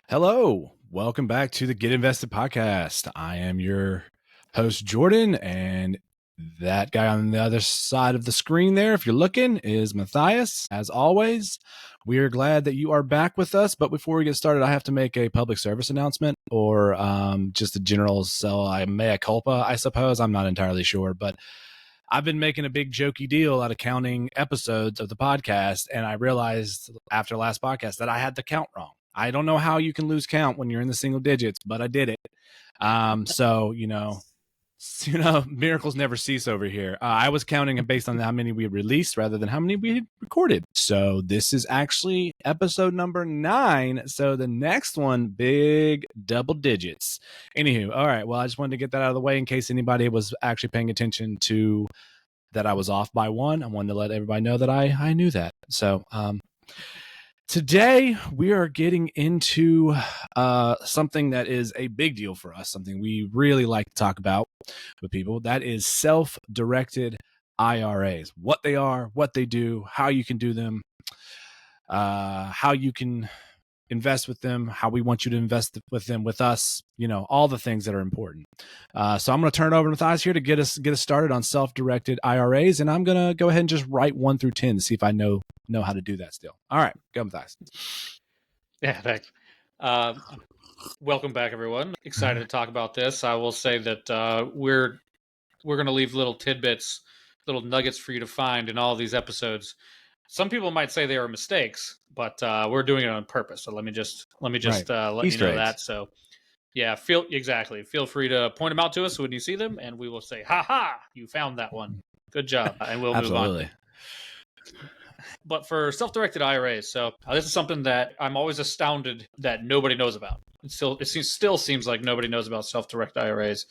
Hello, welcome back to the Get Invested podcast. I am your host, Jordan, and that guy on the other side of the screen there, if you're looking, is Matthias. As always, we are glad that you are back with us. But before we get started, I have to make a public service announcement or just a general mea culpa, I suppose. I'm not entirely sure, but I've been making a big jokey deal out of counting episodes of the podcast, and I realized after last podcast that I had the count wrong. I don't know how you can lose count when you're in the single digits, but I did it. So miracles never cease over here. I was counting based on how many we released rather than how many we had recorded. So this is actually episode number 9. So the next one, big double digits. Anywho, all right. Well, I just wanted to get that out of the way in case anybody was actually paying attention to that I was off by 1. I wanted to let everybody know that I knew that. So today we are getting into something that is a big deal for us, something we really like to talk about with people. That is self-directed IRAs. What they are, what they do, how you can do them, how you can invest with them, how we want you to invest with them with us, all the things that are important. So I'm going to turn it over to Matthias here to get us started on self-directed IRAs, and I'm going to go ahead and just write 1 through 10 to see if I know how to do that still. All right, go Matthias. Yeah, thanks. Welcome back, everyone. Excited to talk about this. I will say that we're going to leave little tidbits, little nuggets for you to find in all these episodes. Some people might say they are mistakes, but we're doing it on purpose. So let me just let Easter you know eggs. That. So yeah, feel free to point them out to us when you see them, and we will say, "Ha ha! You found that one. Good job!" And we'll move on. But for self-directed IRAs, so this is something that I'm always astounded that nobody knows about. It still seems like nobody knows about self-directed IRAs.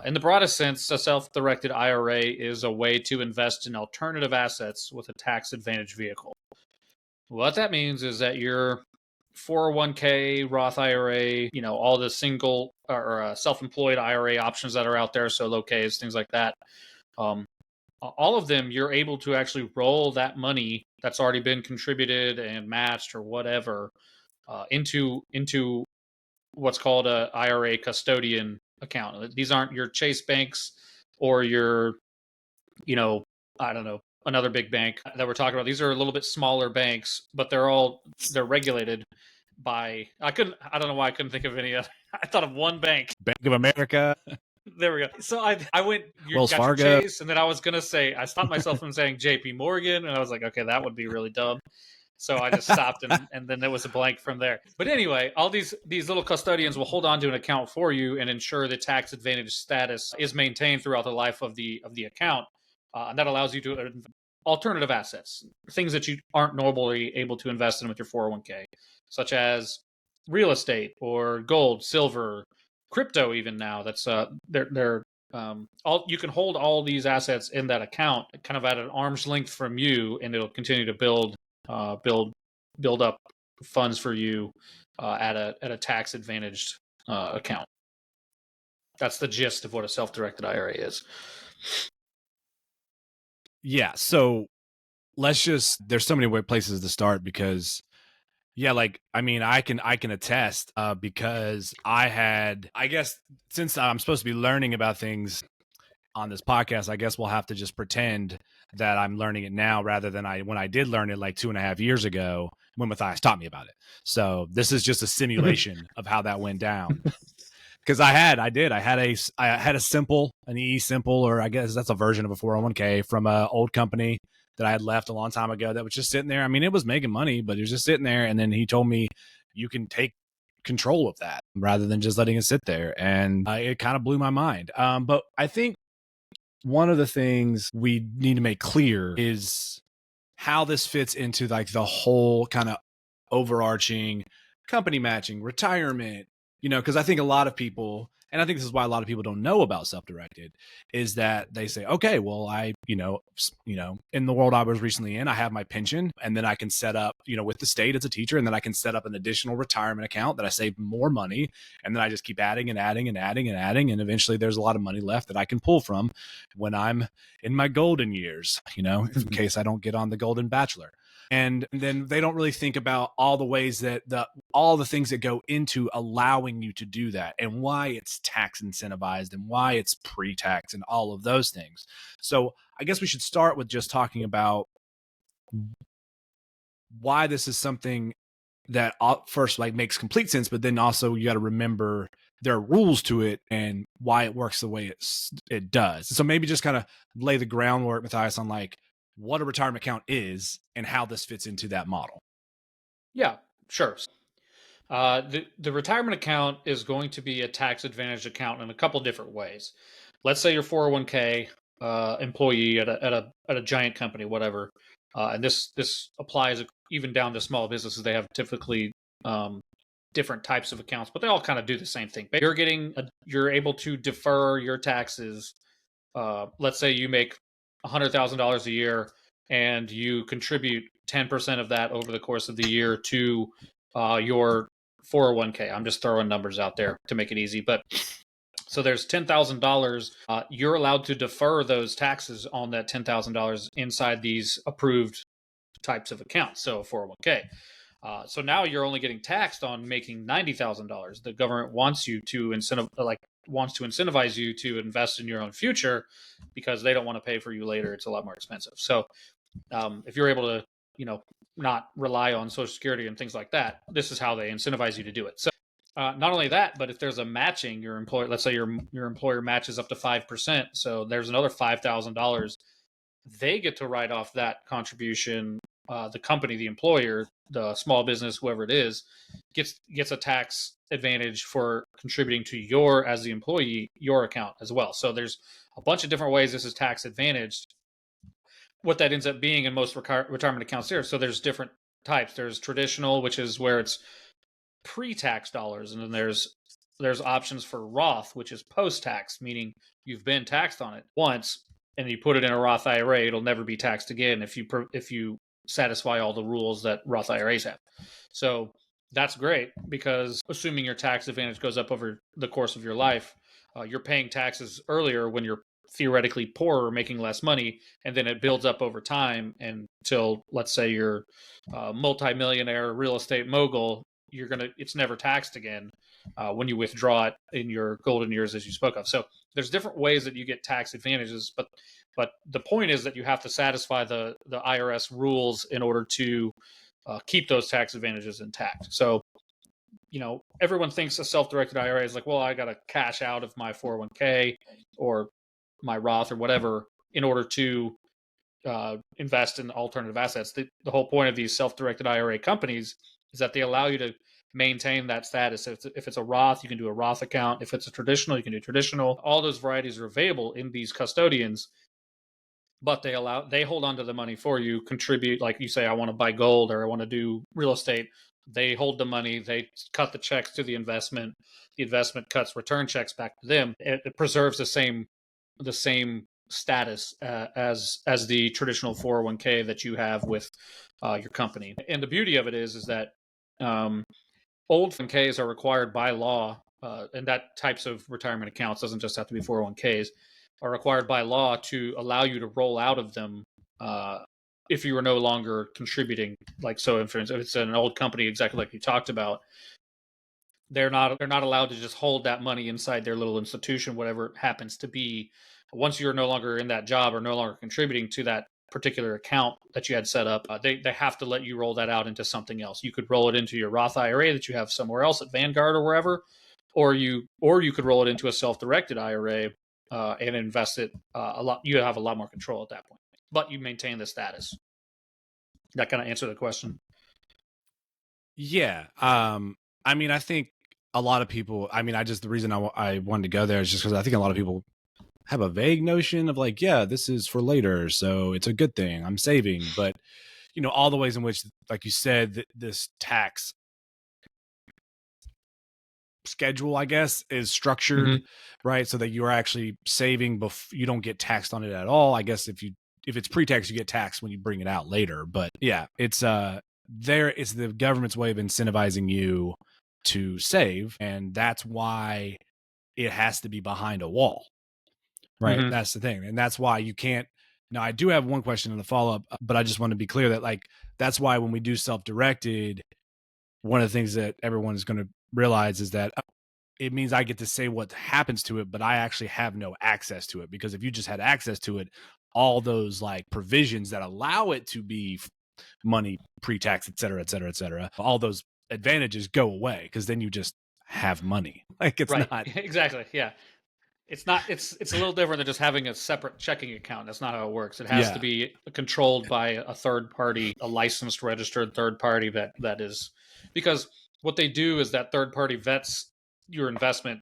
In the broadest sense, a self-directed IRA is a way to invest in alternative assets with a tax-advantaged vehicle. What that means is that your 401k, Roth IRA, all the single or self-employed IRA options that are out there, solo Ks, things like that, all of them, you're able to actually roll that money that's already been contributed and matched or whatever into what's called a IRA custodian account. These aren't your Chase banks or your, another big bank that we're talking about. These are a little bit smaller banks, but they're regulated by, I don't know why I couldn't think of any other. I thought of one bank. Bank of America. There we go. So I went, Wells Fargo. Chase, and then I was going to say, I stopped myself from saying JP Morgan, and I was like, okay, that would be really dumb. So I just stopped, and then there was a blank from there. But anyway, all these little custodians will hold on to an account for you and ensure the tax advantage status is maintained throughout the life of the account. And that allows you to alternative assets, things that you aren't normally able to invest in with your 401k, such as real estate or gold, silver, crypto. Even now, that's they're all, you can hold all these assets in that account kind of at an arm's length from you, and it'll continue to build up funds for you at a tax advantaged account. That's the gist of what a self-directed IRA is. Yeah, so there's so many places to start because I can attest because I guess since I'm supposed to be learning about things on this podcast, I guess we'll have to just pretend that I'm learning it now rather than when I did learn it like 2.5 years ago when Matthias taught me about it. So this is just a simulation of how that went down. Because I had a simple, an E-simple, or I guess that's a version of a 401k from an old company that I had left a long time ago that was just sitting there. I mean, it was making money, but it was just sitting there. And then he told me you can take control of that rather than just letting it sit there. And it kind of blew my mind. But I think one of the things we need to make clear is how this fits into like the whole kind of overarching company matching, retirement, because I think a lot of people, and I think this is why a lot of people don't know about self-directed, is that they say, okay, well, I, in the world I was recently in, I have my pension, and then I can set up, with the state as a teacher, and then I can set up an additional retirement account that I save more money, and then I just keep adding and adding and adding and adding, and eventually there's a lot of money left that I can pull from when I'm in my golden years, in case I don't get on the Golden Bachelor. And then they don't really think about all the ways that all the things that go into allowing you to do that, and why it's tax incentivized, and why it's pre-tax, and all of those things. So I guess we should start with just talking about why this is something that first like makes complete sense, but then also you got to remember there are rules to it and why it works the way it does. So maybe just kind of lay the groundwork, Matthias, on like what a retirement account is and how this fits into that model. Yeah, sure. The retirement account is going to be a tax advantage account in a couple different ways. Let's say you're 401k employee at a giant company, whatever, and this applies even down to small businesses. They have typically different types of accounts, but they all kind of do the same thing. But you're able to defer your taxes. Let's say you make $100,000 a year and you contribute 10% of that over the course of the year to your 401k. I'm just throwing numbers out there to make it easy, but so there's $10,000. You're allowed to defer those taxes on that $10,000 inside these approved types of accounts. So 401k. So now you're only getting taxed on making $90,000. The government wants you to incentivize you to invest in your own future because they don't want to pay for you later. It's a lot more expensive. So if you're able to, not rely on Social Security and things like that, this is how they incentivize you to do it. So not only that, but if there's a matching, your employer, let's say your employer matches up to 5%, so there's another $5,000. They get to write off that contribution. The company, the employer, the small business, whoever it is, gets a tax advantage for contributing to as the employee, your account as well. So there's a bunch of different ways this is tax advantaged. What that ends up being in most retirement accounts here. So there's different types. There's traditional, which is where it's pre-tax dollars, and then there's options for Roth, which is post-tax, meaning you've been taxed on it once and you put it in a Roth IRA, it'll never be taxed again if you satisfy all the rules that Roth IRAs have. So that's great because assuming your tax advantage goes up over the course of your life, you're paying taxes earlier when you're theoretically poorer, making less money, and then it builds up over time until, let's say, you're a multimillionaire real estate mogul. It's never taxed again when you withdraw it in your golden years, as you spoke of. So there's different ways that you get tax advantages, but the point is that you have to satisfy the IRS rules in order to keep those tax advantages intact. So everyone thinks a self-directed IRA is like, well, I got to cash out of my 401k or my Roth or whatever in order to invest in alternative assets. The whole point of these self-directed IRA companies is that they allow you to maintain that status. If it's a Roth, you can do a Roth account. If it's a traditional, you can do traditional. All those varieties are available in these custodians, but they hold on to the money for you, contribute. Like you say, I want to buy gold or I want to do real estate. They hold the money. They cut the checks to the investment. The investment cuts return checks back to them. It preserves the same status as the traditional 401k that you have with your company. And the beauty of it is that old 401ks are required by law, and that types of retirement accounts doesn't just have to be 401ks, are required by law to allow you to roll out of them if you are no longer contributing. Like, so for instance, if it's an old company, exactly like you talked about, they're not allowed to just hold that money inside their little institution, whatever it happens to be. Once you're no longer in that job or no longer contributing to that particular account that you had set up, they have to let you roll that out into something else. You could roll it into your Roth IRA that you have somewhere else at Vanguard or wherever, or you could roll it into a self-directed IRA and invest it a lot. You have a lot more control at that point, but you maintain the status. That kind of answer the question. Yeah. I mean, I think a lot of people, the reason I wanted to go there is just because I think a lot of people have a vague notion of like, yeah, this is for later, so it's a good thing, I'm saving. But, all the ways in which, like you said, this tax schedule, I guess, is structured, right? So that you're actually saving you don't get taxed on it at all. I guess if it's pre-tax, you get taxed when you bring it out later. But yeah, it's the government's way of incentivizing you to save, and that's why it has to be behind a wall, right? That's the thing, and that's why you can't Now, I do have one question in the follow-up, but I just want to be clear that like that's why when we do self-directed, one of the things that everyone is going to realize is that it means I get to say what happens to it, but I actually have no access to it. Because if you just had access to it, all those like provisions that allow it to be money pre-tax, et cetera, et cetera, et cetera, all those advantages go away because then you just have money. Like it's Right. not. Exactly. Yeah. It's not. It's a little different than just having a separate checking account. That's not how it works. It has to Yeah. be controlled by a third party, a licensed, registered third party that is, because what they do is that third party vets your investment.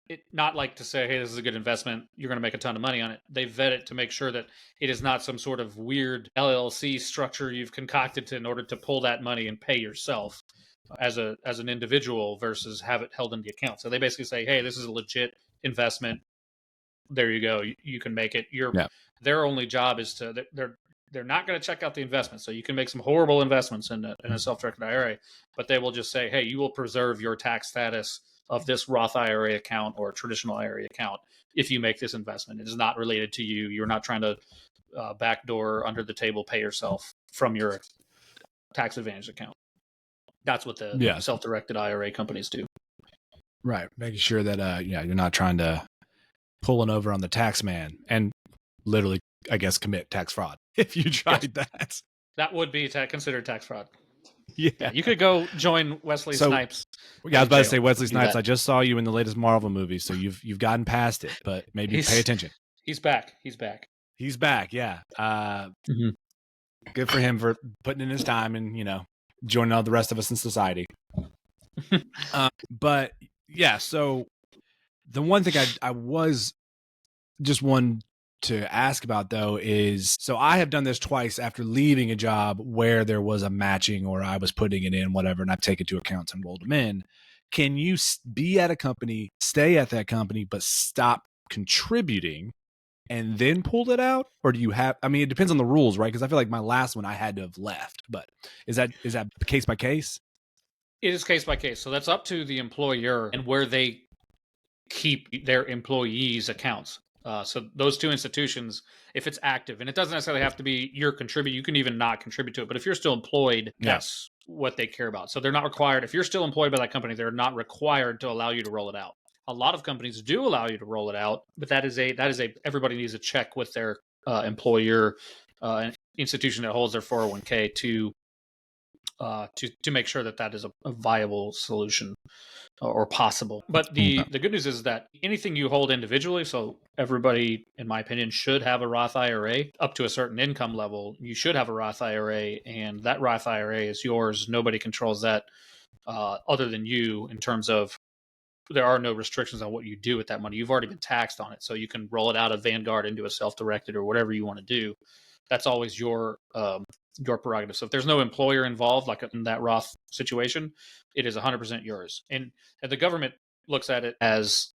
It not like to say, hey, this is a good investment, you're going to make a ton of money on it. They vet it to make sure that it is not some sort of weird LLC structure you've concocted in order to pull that money and pay yourself as an individual versus have it held in the account. So they basically say, hey, this is a legit investment. There you go. You can make it. Yeah. Their only job is to they're not going to check out the investment. So you can make some horrible investments in a self-directed IRA, but they will just say, hey, you will preserve your tax status of this Roth IRA account or traditional IRA account if you make this investment. It is not related to you. You're not trying to backdoor under the table pay yourself from your tax advantage account. That's what the self-directed IRA companies do. Right. Making sure that you're not trying to pull an over on the tax man and literally, I guess, commit tax fraud if you tried that. That would be considered tax fraud. Yeah. You could go join Wesley Snipes. Yeah, I was about to say Wesley Snipes. I just saw you in the latest Marvel movie, so you've gotten past it, but maybe pay attention. He's back. He's back. Yeah. Good for him for putting in his time and joining all the rest of us in society. But yeah, so the one thing I was just one to ask about though is, so I have done this twice after leaving a job where there was a matching or I was putting it in whatever, and I've taken two accounts and rolled them in. Can you be at a company, stay at that company, but stop contributing and then pull it out? Or do you have, I mean, it depends on the rules, right? Because I feel like my last one I had to have left, but is that case by case? It is case by case. So that's up to the employer and where they keep their employees' accounts. So those two institutions, if it's active, and it doesn't necessarily have to be your contribute, you can even not contribute to it. But if you're still employed, that's what they care about. So they're not required. If you're still employed by that company, they're not required to allow you to roll it out. A lot of companies do allow you to roll it out, but that is everybody needs to check with their employer, institution that holds their 401k to make sure that is a viable solution or possible. But the good news is that anything you hold individually, so everybody, in my opinion, should have a Roth IRA up to a certain income level. You should have a Roth IRA, and that Roth IRA is yours. Nobody controls that other than you, in terms of there are no restrictions on what you do with that money. You've already been taxed on it, so you can roll it out of Vanguard into a self-directed or whatever you want to do. That's always your prerogative. So if there's no employer involved, like in that Roth situation, it is 100% yours. And the government looks at it as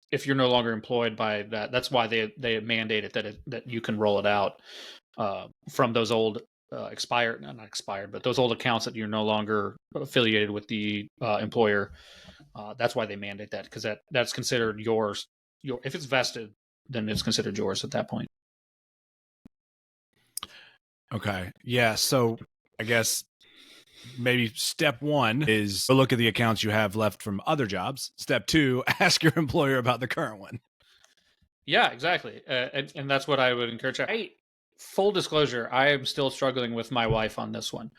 if you're no longer employed by that. That's why they mandate it that you can roll it out from those old not expired, but those old accounts that you're no longer affiliated with the employer. That's why they mandate that, because that's considered yours. If it's vested, then it's considered yours at that point. Okay. Yeah. So I guess maybe step one is to look at the accounts you have left from other jobs. Step two, ask your employer about the current one. Yeah, exactly. And that's what I would encourage. Full disclosure, I am still struggling with my wife on this one.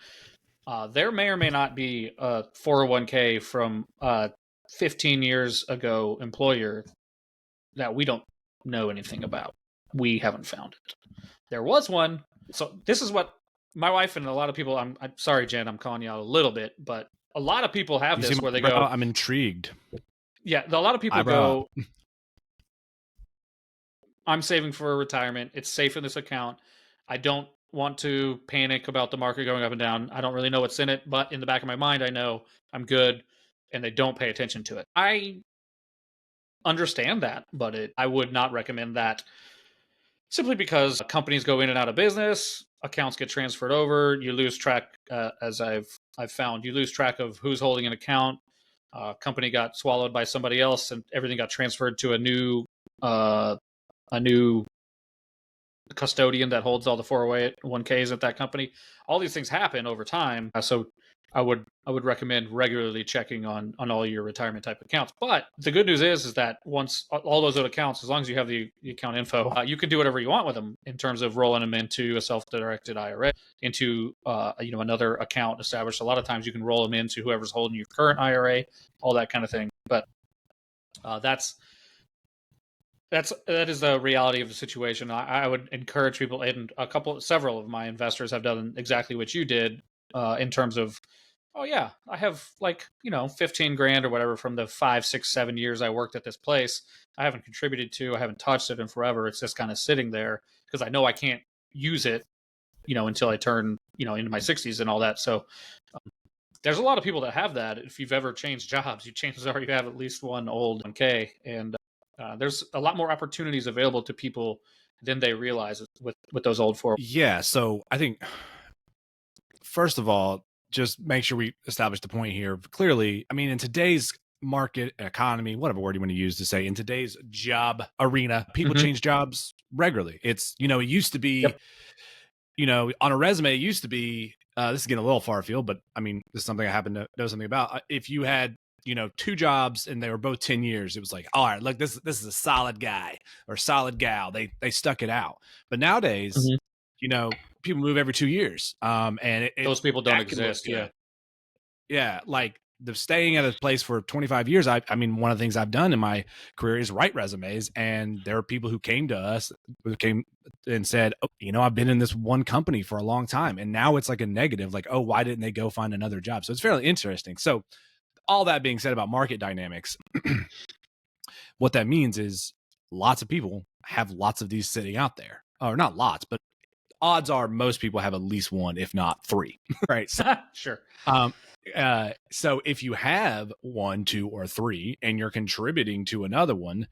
There may or may not be a 401k from 15 years ago employer that we don't know anything about. We haven't found it. There was one. So this is what my wife and a lot of people, I'm sorry, Jen, I'm calling you out a little bit, but a lot of people have this where they go, I'm intrigued. Yeah, a lot of people go, I'm saving for retirement. It's safe in this account. I don't want to panic about the market going up and down. I don't really know what's in it, but in the back of my mind, I know I'm good, and they don't pay attention to it. I understand that, but I would not recommend that, simply because companies go in and out of business, accounts get transferred over, you lose track, as I've found, you lose track of who's holding an account. Company got swallowed by somebody else, and everything got transferred to a new custodian that holds all the 401ks at that company. All these things happen over time. So I would recommend regularly checking on all your retirement type accounts. But the good news is that once all those other accounts, as long as you have the account info, you can do whatever you want with them in terms of rolling them into a self-directed IRA, into another account established. A lot of times you can roll them into whoever's holding your current IRA, all that kind of thing. But that is the reality of the situation. I would encourage people, and several of my investors have done exactly what you did in terms of, oh yeah, I have 15 grand or whatever from the 5, 6, 7 years I worked at this place. I haven't contributed to, I haven't touched it in forever. It's just kind of sitting there because I know I can't use it, until I turn, into my 60s and all that. So there's a lot of people that have that. If you've ever changed jobs, chances are you have at least one old 1K, and there's a lot more opportunities available to people than they realize with those old 4. Yeah. So I think, first of all, just make sure we establish the point here clearly. I mean, in today's market, economy, whatever word you want to use to say, in today's job arena, people change jobs regularly. It's, it used to be, on a resume, it used to be, this is getting a little far afield, but I mean, this is something I happen to know something about. If you had, 2 jobs and they were both 10 years, it was like, all right, look, this is a solid guy or solid gal. They stuck it out. But nowadays, people move every 2 years. And those people don't exist. Yeah. Like the staying at a place for 25 years. I mean, one of the things I've done in my career is write resumes, and there are people who came to us who came and said, oh, I've been in this one company for a long time, and now it's like a negative, like, oh, why didn't they go find another job? So it's fairly interesting. So all that being said about market dynamics, what that means is lots of people have lots of these sitting out there, or not lots, but odds are most people have at least one, if not 3, right? So, sure. So if you have 1, 2, or 3, and you're contributing to another one,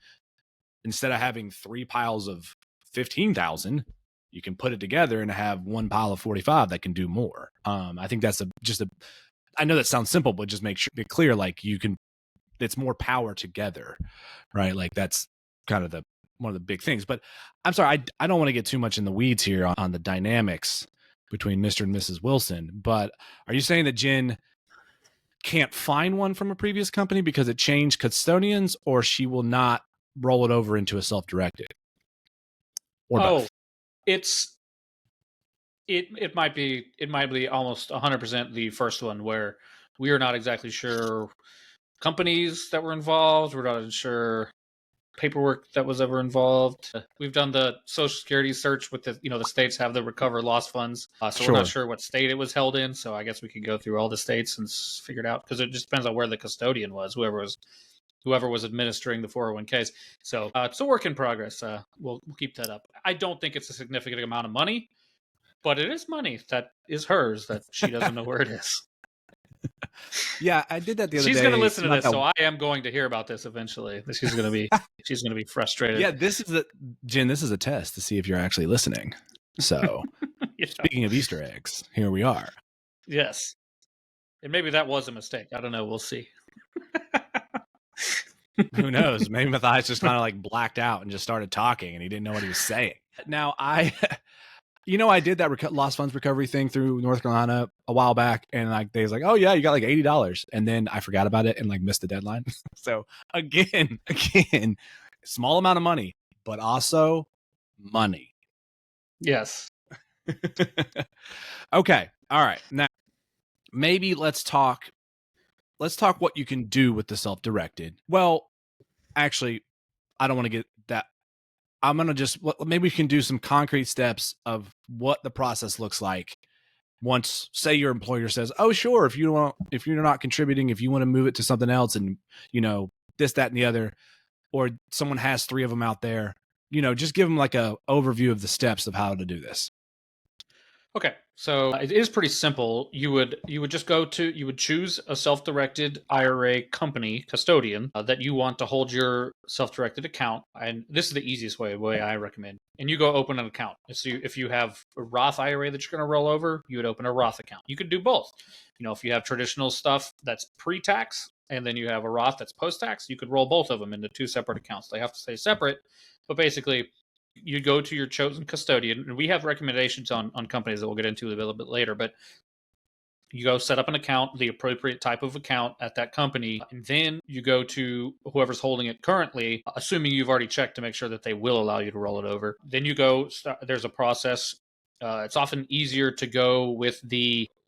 instead of having 3 piles of 15,000, you can put it together and have 1 pile of 45 that can do more. I think that's I know that sounds simple, but just make sure be clear, like it's more power together, right? Like that's kind of one of the big things. But I'm sorry, I don't want to get too much in the weeds here on the dynamics between Mr. and Mrs. Wilson, but are you saying that Jen can't find one from a previous company because it changed custodians, or she will not roll it over into a self-directed? Or both? It might be almost 100% the first one, where we are not exactly sure companies that were involved. We're not sure paperwork that was ever involved. We've done the Social Security search with the states have the recover lost funds. So Sure. We're not sure what state it was held in. So I guess we could go through all the states and figure it out, because it just depends on where the custodian was, whoever was administering the 401ks. So it's a work in progress. We'll keep that up. I don't think it's a significant amount of money, but it is money that is hers that she doesn't know where it is. Yeah, I did that the other day. She's going to listen to this, so I am going to hear about this eventually. She's going to be frustrated. Yeah, Jen, this is a test to see if you're actually listening. So, speaking of Easter eggs, here we are. Yes. And maybe that was a mistake. I don't know. We'll see. Who knows? Maybe Matthias just kind of like blacked out and just started talking and he didn't know what he was saying. Now, I did that lost funds recovery thing through North Carolina a while back, and like they was like, oh yeah, you got like $80, and then I forgot about it and like missed the deadline. So again, small amount of money, but also money. Yes. Okay. All right. Now maybe let's talk what you can do with the self-directed. Well, actually, I don't want to get that. I'm going to just, maybe we can do some concrete steps of what the process looks like once, say, your employer says, oh, sure, if you're not contributing, if you want to move it to something else and, this, that, and the other, or someone has 3 of them out there, just give them like a overview of the steps of how to do this. Okay, so it is pretty simple. You would choose a self-directed IRA company custodian that you want to hold your self-directed account, and this is the easiest way I recommend. And you go open an account. So if you have a Roth IRA that you're going to roll over, you would open a Roth account. You could do both. If you have traditional stuff that's pre-tax, and then you have a Roth that's post-tax, you could roll both of them into 2 separate accounts. They have to stay separate, but basically, You go to your chosen custodian, and we have recommendations on companies that we'll get into a little bit later, but you go set up an account, the appropriate type of account at that company, and then you go to whoever's holding it currently, assuming you've already checked to make sure that they will allow you to roll it over. Then you go, there's a process. It's often easier to go with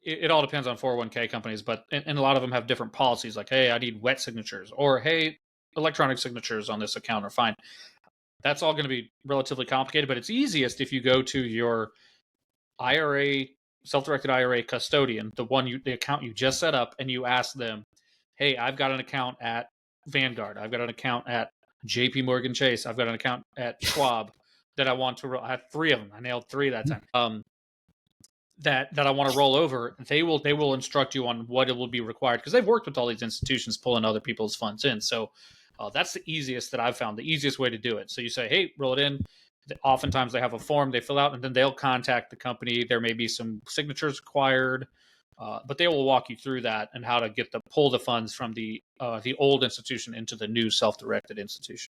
it all depends on 401k companies, but and a lot of them have different policies like, hey, I need wet signatures, or hey, electronic signatures on this account are fine. That's all going to be relatively complicated, but it's easiest if you go to your IRA, self-directed IRA custodian, the account you just set up, and you ask them, hey, I've got an account at Vanguard, I've got an account at JP Morgan Chase, I've got an account at Schwab that I want to I have 3 of them. I nailed 3 that time. That I want to roll over. They will instruct you on what it will be required, because they've worked with all these institutions pulling other people's funds in. So that's the easiest that I've found, the easiest way to do it. So you say, hey, roll it in. Oftentimes they have a form they fill out, and then they'll contact the company. There may be some signatures required, but they will walk you through that and how to pull the funds from the old institution into the new self-directed institution.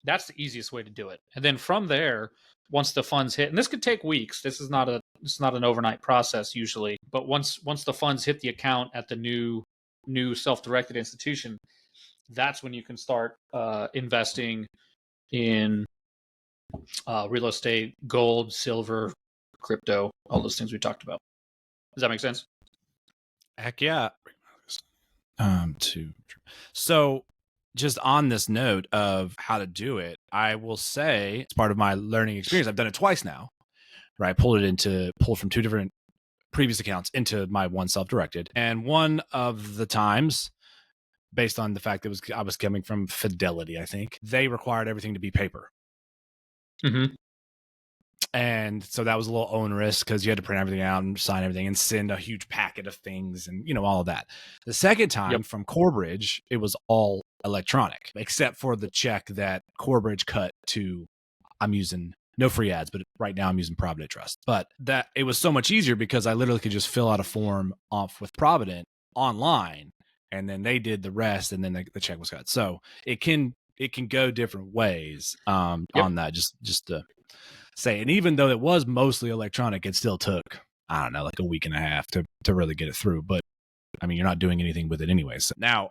That's the easiest way to do it. And then from there, once the funds hit, and this could take weeks. This is not an overnight process usually, but once the funds hit the account at the new self-directed institution, that's when you can start investing in real estate, gold, silver, crypto, all those things we talked about. Does that make sense? Heck yeah. So just on this note of how to do it, I will say it's part of my learning experience. I've done it twice now, right? I pulled from 2 different previous accounts into my one self-directed. And one of the times, based on the fact that I was coming from Fidelity, I think, they required everything to be paper. Mm-hmm. And so that was a little onerous because you had to print everything out and sign everything and send a huge packet of things and, all of that. The second time from Corebridge, it was all electronic, except for the check that Corebridge cut to, I'm using no free ads, but right now I'm using Provident Trust. But that it was so much easier because I literally could just fill out a form off with Provident online, and then they did the rest, and then the check was cut. So it can go different ways on that, just to say. And even though it was mostly electronic, it still took, I don't know, like a week and a half to really get it through. But I mean, you're not doing anything with it anyway. So now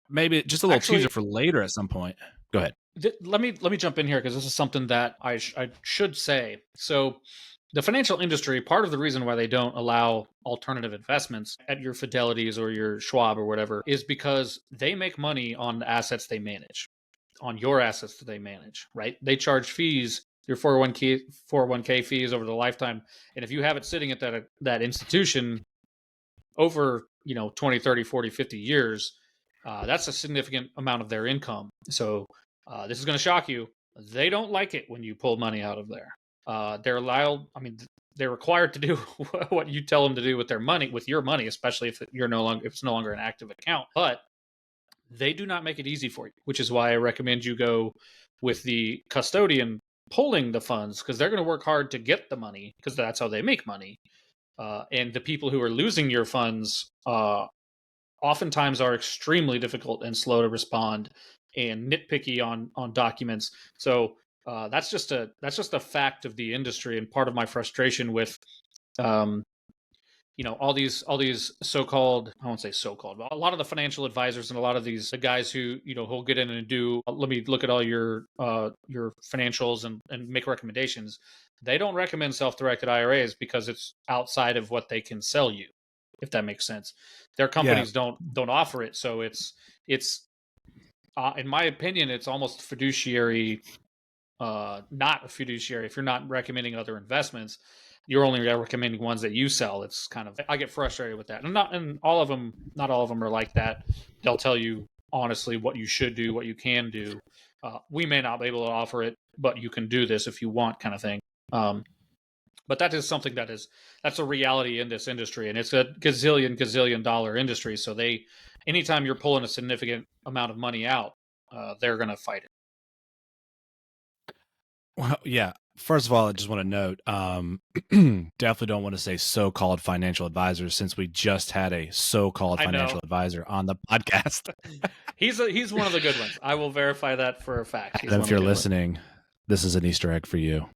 maybe just a little teaser for later at some point. Go ahead. Let me jump in here, because this is something that I should say. So the financial industry, part of the reason why they don't allow alternative investments at your Fidelities or your Schwab or whatever is because they make money on the assets they manage, on your assets that they manage, right? They charge fees, your 401k fees over the lifetime. And if you have it sitting at that institution over, 20, 30, 40, 50 years, that's a significant amount of their income. So this is going to shock you. They don't like it when you pull money out of there. They're required to do what you tell them to do with their money, with your money, especially if it's no longer an active account. But they do not make it easy for you, which is why I recommend you go with the custodian pulling the funds, because they're going to work hard to get the money, because that's how they make money. And the people who are losing your funds oftentimes are extremely difficult and slow to respond and nitpicky on documents. So that's just a fact of the industry, and part of my frustration with all these so-called, I won't say so-called, but a lot of the financial advisors and a lot of the guys who who'll get in and do, let me look at all your financials and make recommendations. They don't recommend self-directed IRAs because it's outside of what they can sell you, if that makes sense. Their companies don't offer it, so it's in my opinion, it's almost fiduciary, not a fiduciary. If you're not recommending other investments, you're only recommending ones that you sell. It's kind of, I get frustrated with that. And not all of them are like that. They'll tell you honestly what you should do, what you can do. We may not be able to offer it, but you can do this if you want, kind of thing. But that is something that's a reality in this industry, and it's a gazillion dollar industry. So anytime you're pulling a significant amount of money out, they're going to fight it. Well, yeah. First of all, I just want to note, definitely don't want to say so-called financial advisors, since we just had a so-called financial advisor on the podcast. He's one of the good ones. I will verify that for a fact. If you're listening, This is an Easter egg for you.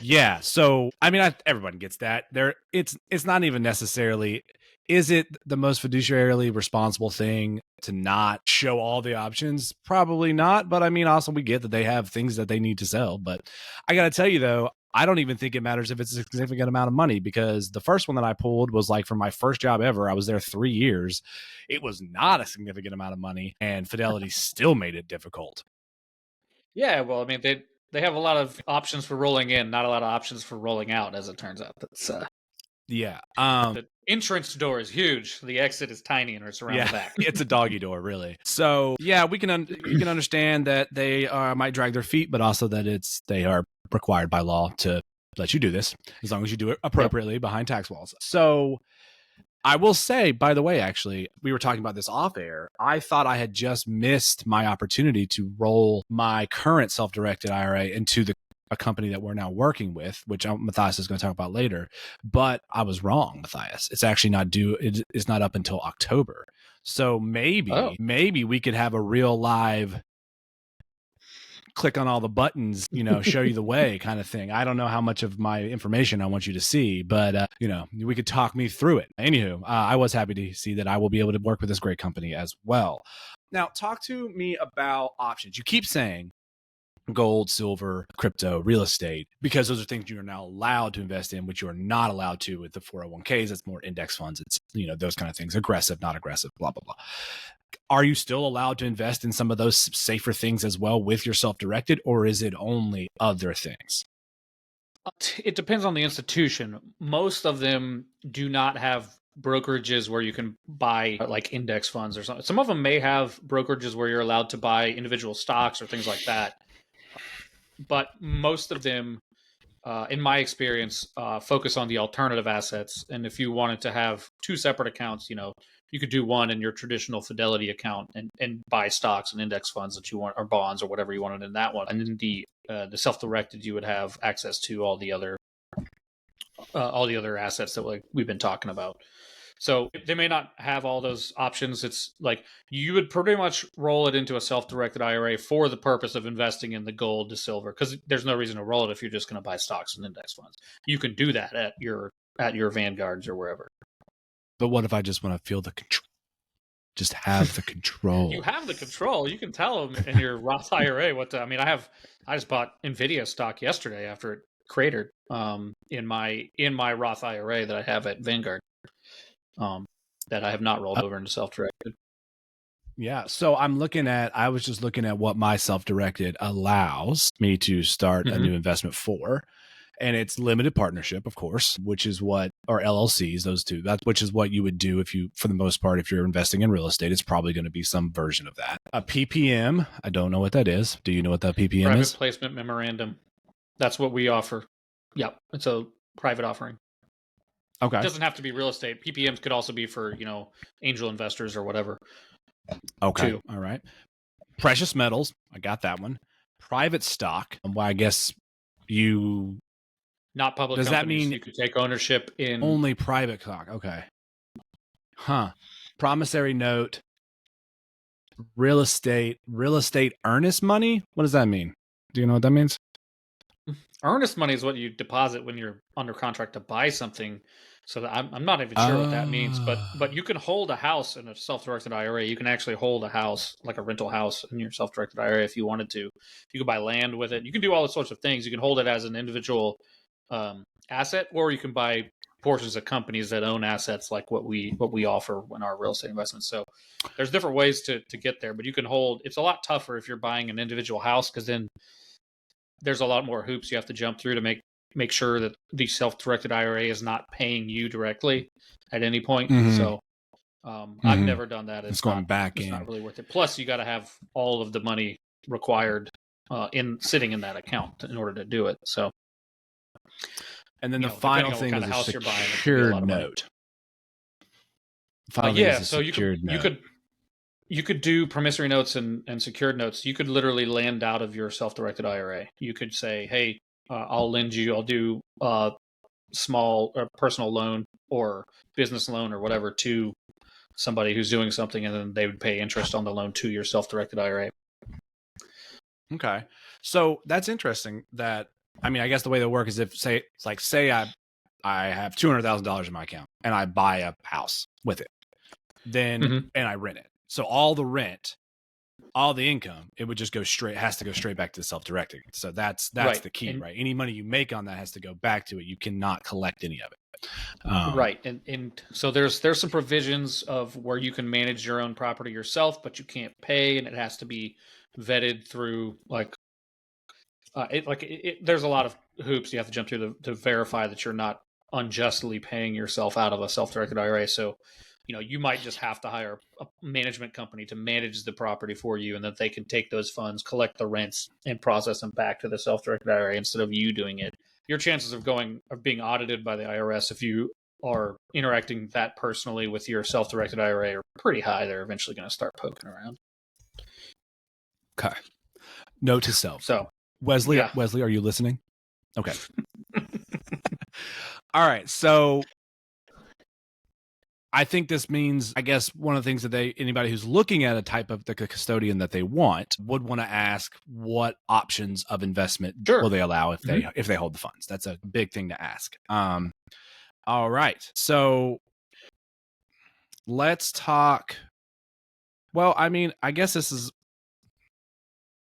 Yeah. So, I mean, everyone gets that. It's not even necessarily. Is it the most fiduciarily responsible thing to not show all the options? Probably not. But I mean, also we get that they have things that they need to sell. But I got to tell you though, I don't even think it matters if it's a significant amount of money, because the first one that I pulled was like for my first job ever. I was there 3 years. It was not a significant amount of money, and Fidelity still made it difficult. Yeah, well, I mean, they have a lot of options for rolling in, not a lot of options for rolling out, as it turns out. That's Yeah. the entrance door is huge. The exit is tiny, and it's around the back. It's a doggy door, really. So yeah, you can understand that they might drag their feet, but also that they are required by law to let you do this as long as you do it appropriately behind tax walls. So I will say, by the way, actually, we were talking about this off air. I thought I had just missed my opportunity to roll my current self-directed IRA into a company that we're now working with, which Matthias is going to talk about later. But I was wrong, Matthias. It's actually not due. It is not up until October. So maybe we could have a real live click on all the buttons, show you the way kind of thing. I don't know how much of my information I want you to see, but, we could talk me through it. Anywho, I was happy to see that I will be able to work with this great company as well. Now, talk to me about options. You keep saying gold, silver, crypto, real estate, because those are things you are now allowed to invest in, which you are not allowed to with the 401ks. It's more index funds. It's, those kind of things, aggressive, not aggressive, blah, blah, blah. Are you still allowed to invest in some of those safer things as well with your self-directed, or is it only other things? It depends on the institution. Most of them do not have brokerages where you can buy like index funds or something. Some of them may have brokerages where you're allowed to buy individual stocks or things like that. But most of them, in my experience, focus on the alternative assets. And if you wanted to have two separate accounts, you could do one in your traditional Fidelity account and buy stocks and index funds that you want, or bonds or whatever you wanted in that one. And then the self-directed, you would have access to all the other assets that we've been talking about. So they may not have all those options. It's like you would pretty much roll it into a self-directed IRA for the purpose of investing in the gold to silver, because there's no reason to roll it if you're just going to buy stocks and index funds. You can do that at your Vanguards or wherever. But what if I just want to feel the control? Just have the control. You have the control. You can tell them in your Roth IRA what to. I mean, I just bought Nvidia stock yesterday after it cratered in my Roth IRA that I have at Vanguard. That I have not rolled over into self-directed. Yeah. So I was just looking at what my self-directed allows me to start a new investment for. And it's limited partnership, of course, which is or LLCs, those two, which is what you would do for the most part, if you're investing in real estate. It's probably going to be some version of that. A PPM, I don't know what that is. Do you know what that PPM Private is? Private placement memorandum. That's what we offer. Yep. It's a private offering. Okay. It doesn't have to be real estate. PPMs could also be for, angel investors or whatever. Okay. Too. All right. Precious metals. I got that one. Private stock. Well, I guess not public. Does that mean you could take ownership in only private stock? Okay. Huh. Promissory note. Real estate earnest money. What does that mean? Do you know what that means? Earnest money is what you deposit when you're under contract to buy something. So I'm not even sure what that means, but you can hold a house in a self-directed IRA. You can actually hold a house, like a rental house, in your self-directed IRA if you wanted to. You can buy land with it. You can do all sorts of things. You can hold it as an individual asset, or you can buy portions of companies that own assets, like what we offer in our real estate investments. So there's different ways to get there, but you can hold. It's a lot tougher if you're buying an individual house, because then there's a lot more hoops you have to jump through to make sure that the self-directed IRA is not paying you directly at any point. So I've never done that. It's going back in. It's not really worth it. Plus, you got to have all of the money required sitting in that account in order to do it. So, and then the final thing is a secured note. So you could do promissory notes and secured notes. You could literally lend out of your self-directed IRA. You could say, hey, I'll do small personal loan or business loan or whatever to somebody who's doing something, and then they would pay interest on the loan to your self-directed IRA. Okay. So that's interesting that, I mean, I guess the way that work is if say I have $200,000 in my account and I buy a house with it, then, Mhm. and I rent it. So all the rent, all the income, it would just has to go straight back to the self-directing. So that's Right. the key, And right? Any money you make on that has to go back to it. You cannot collect any of it. right. And so there's some provisions of where you can manage your own property yourself, but you can't pay, and it has to be vetted through like there's a lot of hoops you have to jump through to verify that you're not unjustly paying yourself out of a self-directed IRA. So, you might just have to hire a management company to manage the property for you, and that they can take those funds, collect the rents, and process them back to the self-directed IRA instead of you doing it. Your chances of being audited by the IRS if you are interacting that personally with your self-directed IRA are pretty high. They're eventually going to start poking around. Okay. Note to self. So, Wesley, yeah. are you listening? Okay. All right. So I think this means, I guess, one of the things that anybody who's looking at a type of the custodian that they would want to ask, what options of investment Sure. will they allow if Mhm. they hold the funds? That's a big thing to ask. All right. So let's talk. Well, I mean, I guess this is,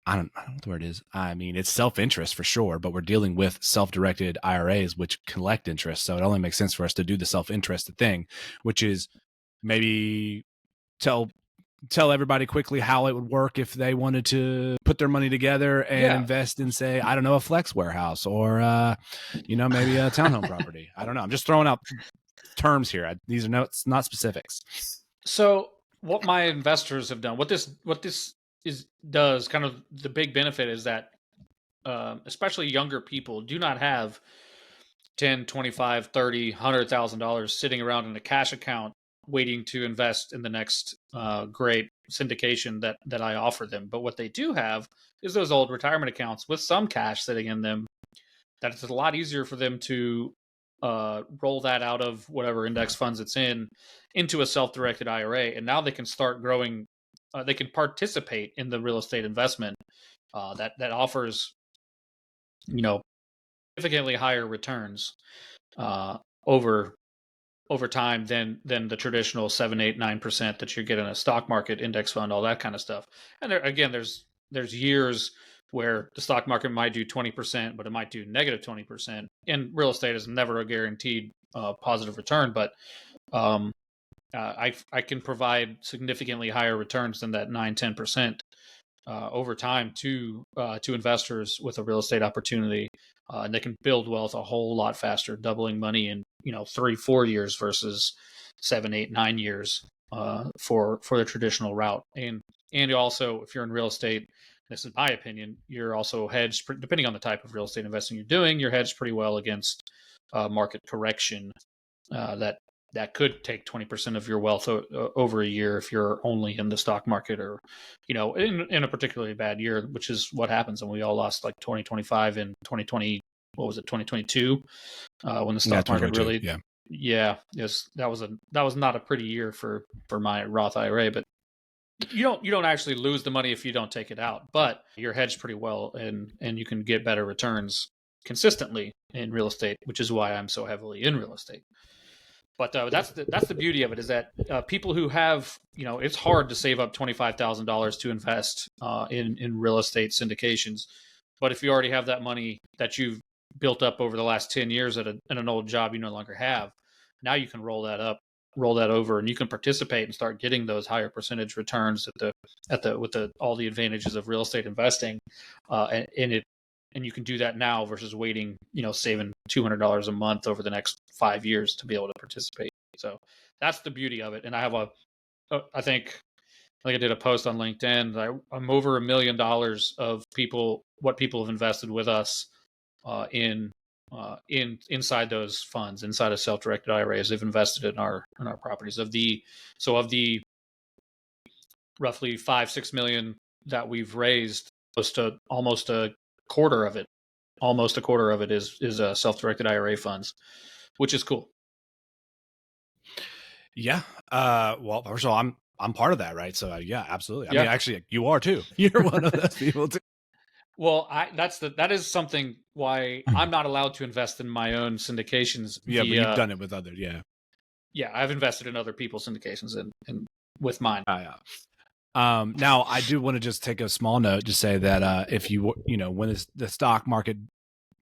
I don't know what the word is. I mean, it's self-interest for sure, but we're dealing with self-directed IRAs, which collect interest. So it only makes sense for us to do the self-interested thing, which is maybe tell everybody quickly how it would work if they wanted to put their money together and Yeah. invest in, say, I don't know, a flex warehouse or, maybe a townhome property. I don't know. I'm just throwing out terms here. These are not specifics. So what my investors have done, what this does, kind of the big benefit is that especially younger people do not have 10, 25, 30, $100,000 sitting around in a cash account waiting to invest in the next great syndication that I offer them. But what they do have is those old retirement accounts with some cash sitting in them, that it's a lot easier for them to roll that out of whatever index funds it's in into a self-directed IRA, and now they can start growing. They can participate in the real estate investment that offers, you know, significantly higher returns uh, over time than the traditional 7, 8, 9% that you get in a stock market index fund, all that kind of stuff. And there again, there's years where the stock market might do 20%, but it might do negative 20%. And real estate is never a guaranteed positive return, but um, I can provide significantly higher returns than that 9, 10% over time to investors with a real estate opportunity, and they can build wealth a whole lot faster, doubling money in 3, 4 years versus 7, 8, 9 years for the traditional route. And also, if you're in real estate, this is my opinion, you're also hedged, depending on the type of real estate investing you're doing, you're hedged pretty well against market correction that could take 20% of your wealth over a year if you're only in the stock market, or in a particularly bad year, which is what happens. And we all lost like 2025 and 2020, what was it, 2022, when the Yeah, stock market 2022. really, Yeah. yes, that was not a pretty year for my Roth IRA. But you don't actually lose the money if you don't take it out, but you're hedged pretty well, and you can get better returns consistently in real estate, which is why I'm so heavily in real estate. But that's the beauty of it, is that people who have, it's hard to save up $25,000 to invest in real estate syndications. But if you already have that money that you've built up over the last 10 years at an old job you no longer have, now you can roll that over, and you can participate and start getting those higher percentage returns with all the advantages of real estate investing, and you can do that now versus waiting, saving $200 a month over the next 5 years to be able to participate. So that's the beauty of it. And I have I think I did a post on LinkedIn. I'm over $1 million of what people have invested with us inside those funds, inside of self-directed IRAs. They've invested in our properties. Of the roughly 5-6 million that we've raised, almost a quarter of it is self-directed IRA funds, which is cool. Yeah. Well, first of all, I'm part of that, right? So yeah, absolutely. I Yeah. mean, actually, you are too. You're one of those people too. Well, that is something why I'm not allowed to invest in my own syndications Yeah, but you've via. done it with others. Yeah. Yeah, I've invested in other people's syndications and with mine. Yeah. Now I do want to just take a small note to say that if when the stock market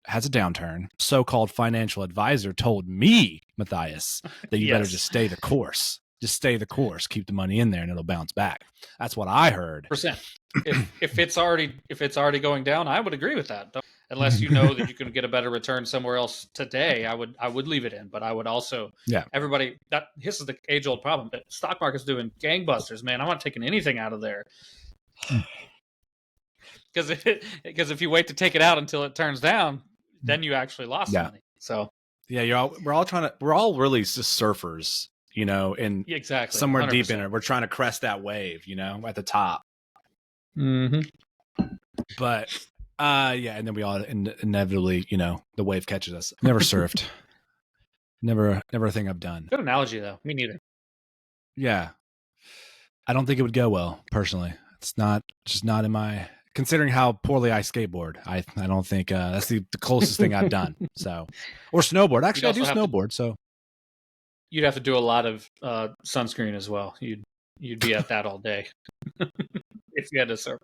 has a downturn, so-called financial advisor told me, Matthias, that you better Yes, just stay the course. Just stay the course. Keep the money in there, and it'll bounce back. That's what I heard. percent. If it's already going down, I would agree with that. Unless you know that you can get a better return somewhere else today, I would leave it in. But I would also Yeah. everybody that this is the age old problem. The stock market's doing gangbusters, man. I'm not taking anything out of there because if you wait to take it out until it turns down, then you actually lost Yeah. money. So Yeah, we're all really just surfers, and exactly, somewhere deep in 100%. it, we're trying to crest that wave, at the top. Mm-hmm. But yeah, and then we all inevitably, the wave catches us. Never surfed. Never a thing I've done. Good analogy though. Me neither. Yeah. I don't think it would go well, personally. It's just not in my, considering how poorly I skateboard. I don't think that's the closest thing I've done. So, or snowboard. Actually, I do snowboard. So You'd have to do a lot of sunscreen as well. You'd be at that all day if you had to surf.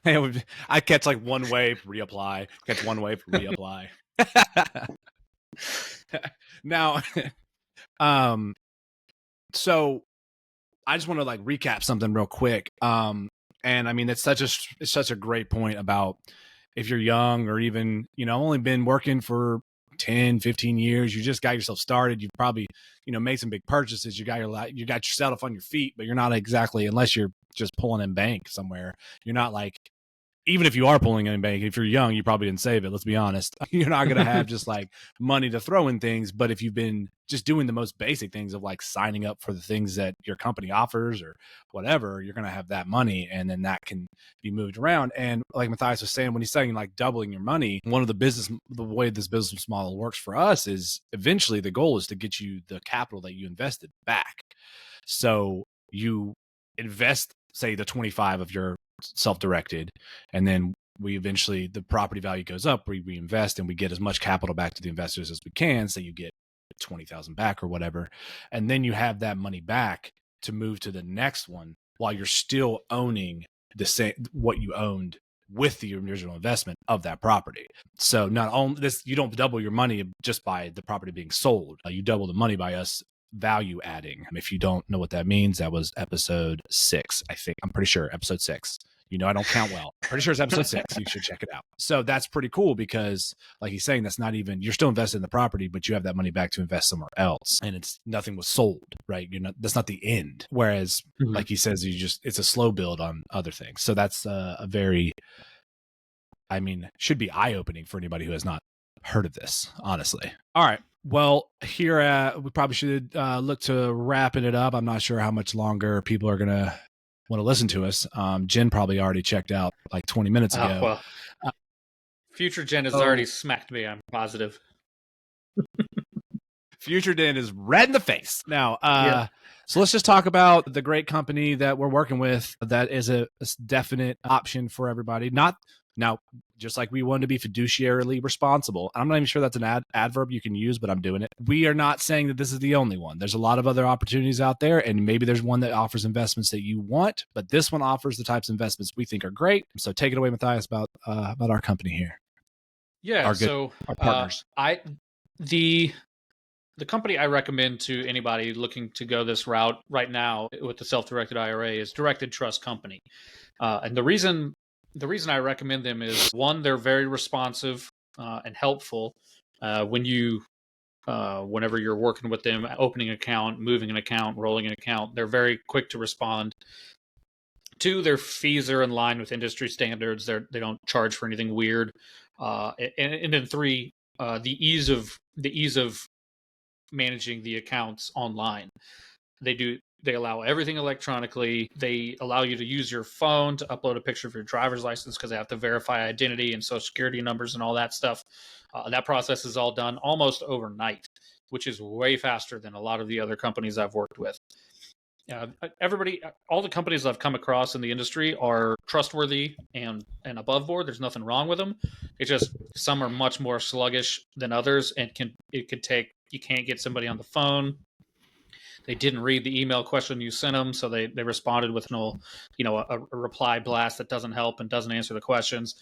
yeah, I catch like one wave, reapply. Catch one wave, reapply. Now, so I just want to like recap something real quick. And I mean, it's such a great point about if you're young or even, only been working for 10, 15 years, you just got yourself started. You've probably, made some big purchases. You got yourself on your feet, but you're not exactly, unless you're just pulling in bank somewhere. You're not like, even if you are pulling in bank, if you're young, you probably didn't save it. Let's be honest. You're not going to have just like money to throw in things. But if you've been just doing the most basic things of like signing up for the things that your company offers or whatever, you're going to have that money, and then that can be moved around. And like Matthias was saying, when he's saying like doubling your money, the way this business model works for us is eventually the goal is to get you the capital that you invested back. So you invest, say, the 25 of your self-directed, and then the property value goes up, we reinvest, and we get as much capital back to the investors as we can. So you get 20,000 back or whatever, and then you have that money back to move to the next one while you're still owning the same what you owned with the original investment of that property. So not only this, you don't double your money just by the property being sold. You double the money by us value adding. If you don't know what that means, that was episode 6, I think. I'm pretty sure episode 6. I don't count well. Pretty sure it's episode 6. You should check it out. So that's pretty cool because, like he's saying, that's not even, you're still invested in the property, but you have that money back to invest somewhere else, and it's nothing was sold, right? That's not the end. Whereas, like he says, it's a slow build on other things. So that's a very, should be eye opening for anybody who has not heard of this, honestly. All right. Well, here we probably should look to wrapping it up. I'm not sure how much longer people are going to want to listen to us. Jen probably already checked out like 20 minutes ago. Well, future Jen has already smacked me, I'm positive. Future Jen is red in the face. Now, so let's just talk about the great company that we're working with that is a definite option for everybody. Now, just like we want to be fiduciarily responsible, I'm not even sure that's an adverb you can use, but I'm doing it. We are not saying that this is the only one. There's a lot of other opportunities out there, and maybe there's one that offers investments that you want, but this one offers the types of investments we think are great. So take it away, Matthias, about our company here. Yeah, our partners. The company I recommend to anybody looking to go this route right now with the self-directed IRA is Directed Trust Company. And the reason I recommend them is, one, they're very responsive and helpful whenever you're working with them, opening an account, moving an account, rolling an account. They're very quick to respond. 2, their fees are in line with industry standards. They don't charge for anything weird. And then 3, the ease of managing the accounts online. They allow everything electronically. They allow you to use your phone to upload a picture of your driver's license because they have to verify identity and social security numbers and all that stuff. That process is all done almost overnight, which is way faster than a lot of the other companies I've worked with. Everybody, all the companies I've come across in the industry are trustworthy and above board. There's nothing wrong with them. It's just some are much more sluggish than others, and it could take, you can't get somebody on the phone. They didn't read the email question you sent them, so they responded with a reply blast that doesn't help and doesn't answer the questions.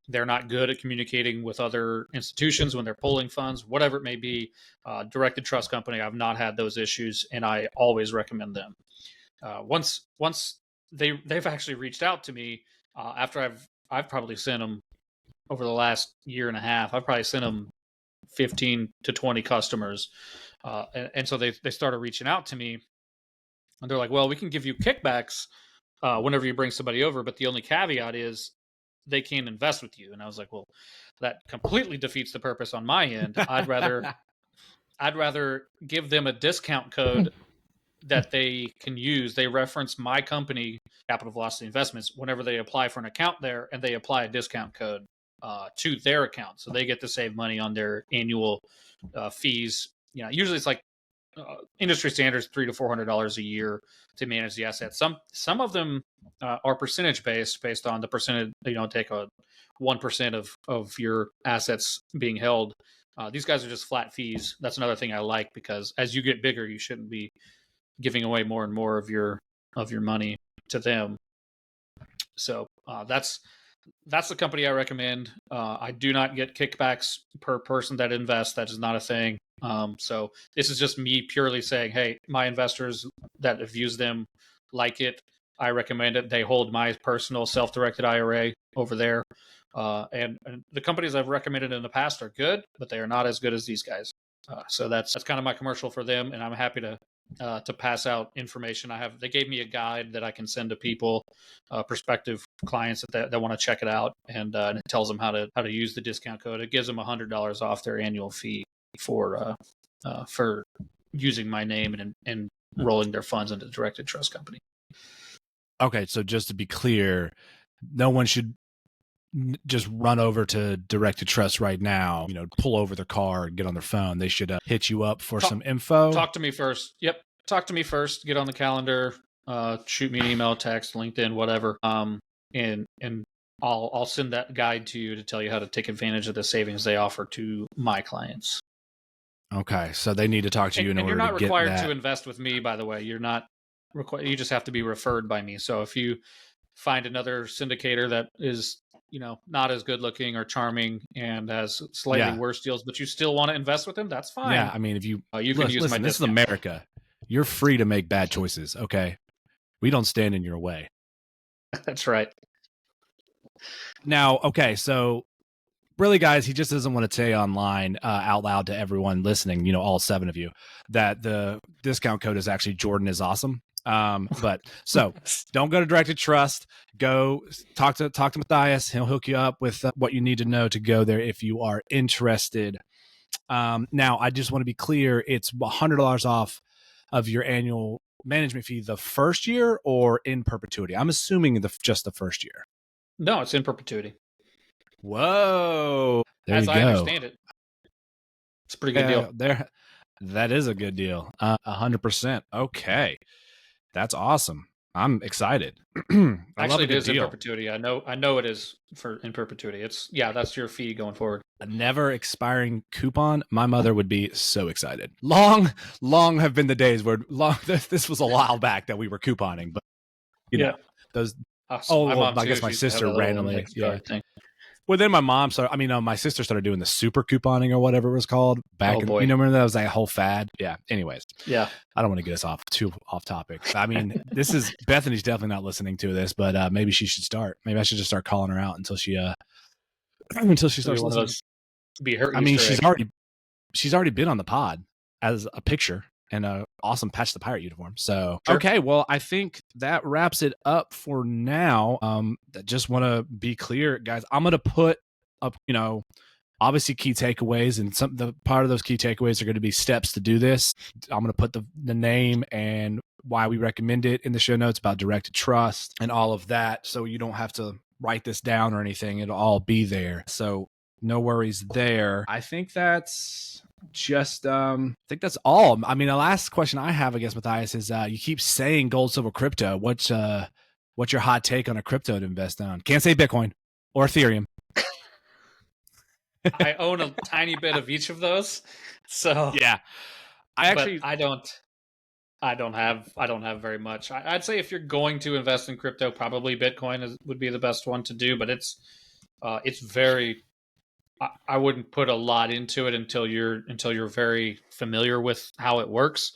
They're not good at communicating with other institutions when they're pulling funds, whatever it may be. Directed Trust Company, I've not had those issues, and I always recommend them. Once they've actually reached out to me after I've probably sent them over the last year and a half. I've probably sent them 15 to 20 customers, and so they started reaching out to me, and they're like, "Well, we can give you kickbacks whenever you bring somebody over, but the only caveat is they can't invest with you." And I was like, "Well, that completely defeats the purpose on my end. I'd rather give them a discount code that they can use. They reference my company, Capital Velocity Investments, whenever they apply for an account there, and they apply a discount code to their account, so they get to save money on their annual fees. Usually it's like industry standards $300 to $400 a year to manage the assets. Some of them are percentage based on the percentage. Take a 1% of your assets being held. These guys are just flat fees. That's another thing I like, because as you get bigger, you shouldn't be giving away more and more of your money to them. So that's the company I recommend. I do not get kickbacks per person that invests. That is not a thing. So this is just me purely saying, hey, my investors that have used them like it. I recommend it. They hold my personal self-directed IRA over there. And the companies I've recommended in the past are good, but they are not as good as these guys. So that's kind of my commercial for them, and I'm happy to pass out information. They gave me a guide that I can send to people, prospective clients that want to check it out, and it tells them how to use the discount code. It gives them $100 off their annual fee for using my name and rolling their funds into the Directed Trust Company. Okay, so just to be clear, no one should just run over to Directed Trust right now, pull over their car and get on their phone. They should hit you up for some info. Talk to me first. Yep. Talk to me first. Get on the calendar. Shoot me an email, text, LinkedIn, whatever. And I'll send that guide to you to tell you how to take advantage of the savings they offer to my clients. Okay, so they need to talk to you in order to get that. And you're not required to invest with me, by the way. You're not required. You just have to be referred by me. So if you find another syndicator that is not as good looking or charming and has slightly worse deals, but you still want to invest with them, that's fine. Yeah, I mean, if you you can use my this is America. You're free to make bad choices, okay? We don't stand in your way. That's right. Now, okay, so really, guys, he just doesn't want to say online out loud to everyone listening, all 7 of you, that the discount code is actually Jordan is awesome. But so don't go to Directed Trust. Go talk to Matthias. He'll hook you up with what you need to know to go there if you are interested. Now, I just want to be clear: it's $100 off of your annual management fee the first year, or in perpetuity. I'm assuming just the first year. No, it's in perpetuity. Whoa! There As you I go. understand it, it's a pretty good deal. There, that is a good deal. 100%. Okay, that's awesome. I'm excited. Actually, it is in perpetuity. I know it is in perpetuity. That's your fee going forward. A never expiring coupon. My mother would be so excited. Long have been the days where this was a while back that we were couponing, but those. I guess my sister randomly. Well, then my mom my sister started doing the super couponing or whatever it was called back. Remember that was like a whole fad. Yeah. Anyways. Yeah. I don't want to get us too off topic. I mean, Bethany's definitely not listening to this, but maybe she should start. Maybe I should just start calling her out until she starts listening. Be hurt. I mean, she's already been on the pod as a picture and a awesome Patch the Pirate uniform. So, sure. Okay, well, I think that wraps it up for now. I just want to be clear, guys. I'm going to put up, obviously key takeaways, and the part of those key takeaways are going to be steps to do this. I'm going to put the name and why we recommend it in the show notes about Directed Trust and all of that. So you don't have to write this down or anything. It'll all be there. So no worries there. I think that's just I think that's all. I mean, the last question I have, I guess, Matthias, is you keep saying gold, silver, crypto. What's your hot take on a crypto to invest on? Can't say Bitcoin or Ethereum. I own a tiny bit of each of those, so Yeah, I but actually, I don't have very much. I'd say if you're going to invest in crypto, probably Bitcoin would be the best one to do, but it's very. I wouldn't put a lot into it until you're very familiar with how it works,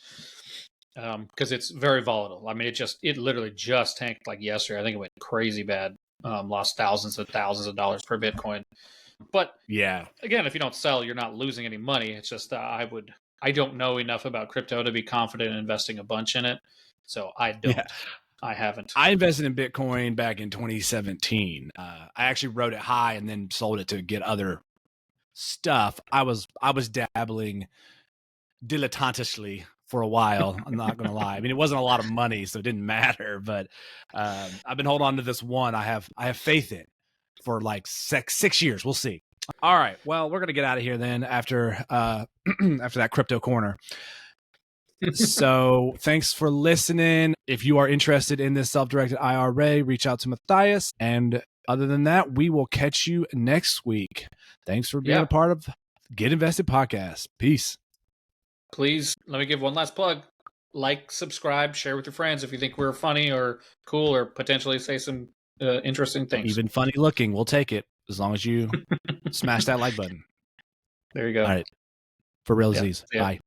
because it's very volatile. I mean, it literally just tanked like yesterday. I think it went crazy bad. Lost thousands and thousands of dollars per Bitcoin. But yeah, again, if you don't sell, you're not losing any money. It's just I don't know enough about crypto to be confident in investing a bunch in it, so I yeah. don't. I haven't. I invested in Bitcoin back in 2017. I actually wrote it high and then sold it to get other stuff. I was dabbling dilettantishly for a while. I'm not gonna lie. I mean, it wasn't a lot of money, so it didn't matter. But I've been holding on to this one. I have faith in for like 6 years. We'll see. All right. Well, we're gonna get out of here then after after that crypto corner. So thanks for listening. If you are interested in this self-directed IRA, reach out to Matthias. And other than that, we will catch you next week. Thanks for being Yeah. a part of Get Invested Podcast. Peace. Please let me give one last plug. Like, subscribe, share with your friends if you think we're funny or cool or potentially say some interesting things. Even funny looking, we'll take it as long as you smash that like button. There you go. All right. For real, Yeah. Z's. Yeah. Bye.